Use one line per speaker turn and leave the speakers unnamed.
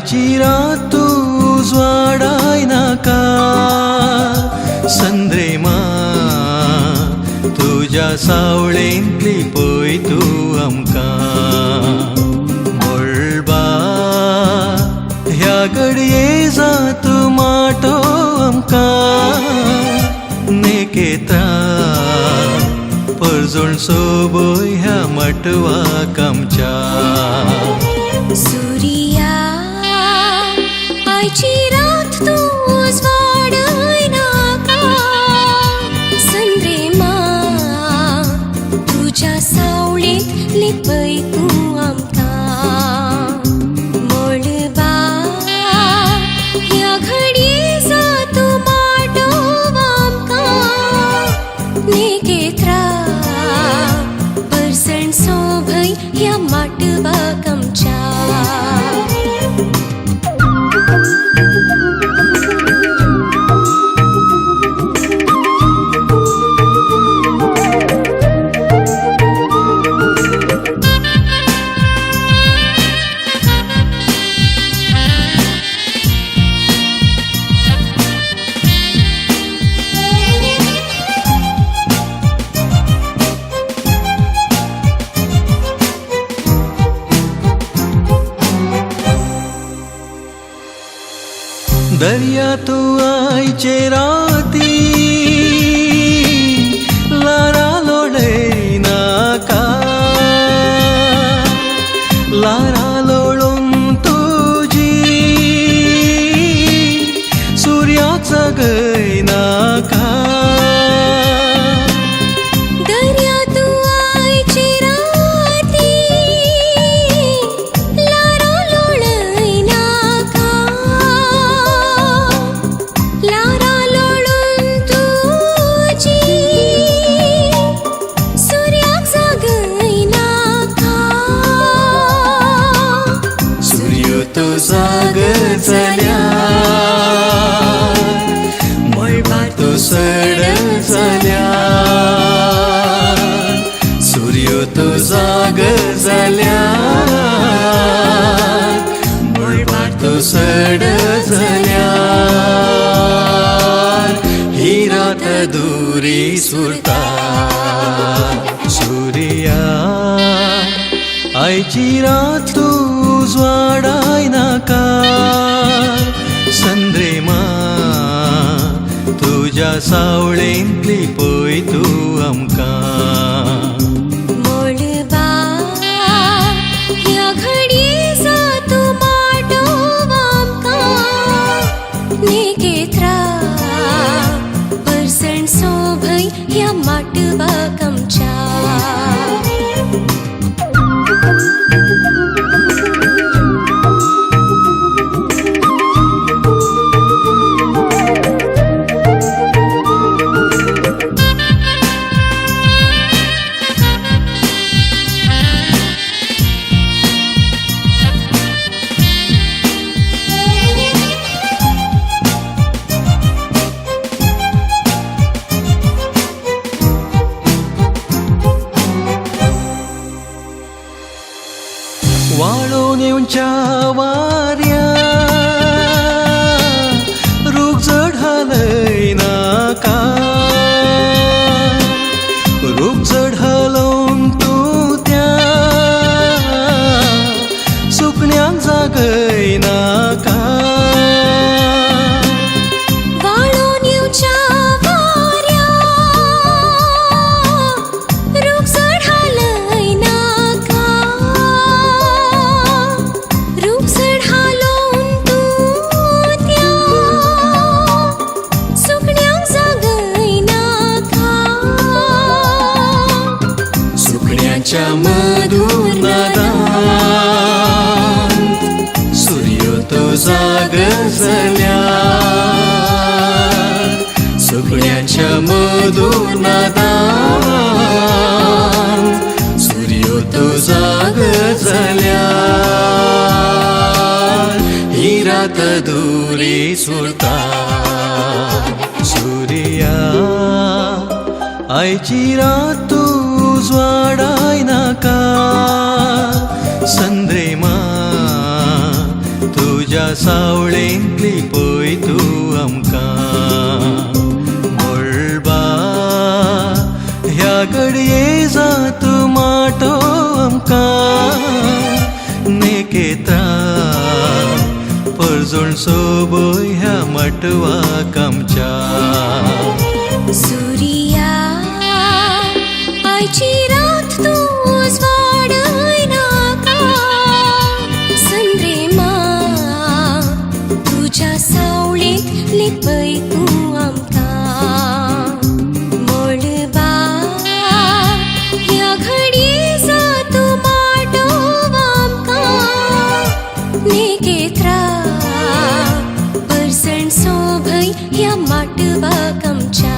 आयची रात तू उजवाडाय नाका संद्रेमा तुझ्या सावळेंतली पळय तूं आमकां मळबा ह्या घडये जात माटो आमकां नेकेत्रा परजोण सोबय ह्या माटवाक आमच्या
सुरिया आयची रात तूं उजवाडाय नाका संद्रेमा तुझ्या सावळेंत लिपय तूं आमकां मळबा ह्या घडये जात माटो आमकां नेकेत्रा परसण सोबय ह्या माटवाक आमच्या
दर्या तू आयचे राती लारा लोळय नाका लारा लोळून तुजी सूर्याक जगय नाका
दर्या तू आयची राती लारा लोळय नाका लारा लोळून तुजी सूर्याक जगय नाका
सूर्य तो जाग जाल्यार मळबार तो सड जाल्यार सूर्य तो जाग जाल्यार मळबार तो सड जाल्यार ही रात दुरी सुरता सूर्या आयची रात तू उजवाडाय नाका संद्रेमा तुझ्या सावळेंतली पळय तूं आमकां
मळबा ह्या घडये जात माटो आमकां नेकेत्रा परसण सोबय ह्या माटवाक आमच्या
वाळून येवच्या वाऱ्या रूख जड हालय नाका रूख जड हालोवन तूं त्या सुकण्यांक जागय नाका
वाळून येवच्या वाऱ्या रूख जड हालय नाका रूख जड हालोवन तूं त्या सुकण्यांक जागय नाका
सुकण्याच्या मधुर नादांत सूर्य तो जाग जाल्यार सुकण्याच्या मधुर नादांत सूर्य तो जाग जाल्यार ही रात दुरी सुरता सूर्या आयची रात तू उजवाडाय नाका संद्रेमा तुझ्या सावळेंतली पळय तूं आमकां मोळबा ह्या घडये जात माटो आमकां नेकेत्रा परजोण सोबय ह्या मटवाक आमच्या
सुर्या आयची रात तूं उजवाडय नाका संद्रेमा तुज्या सावळेंत लिपय तूं आमकां मोळबा ह्या घडये जात माटो आमकां नेकेत्रा परसण सोबय ह्या माटवाक आमच्या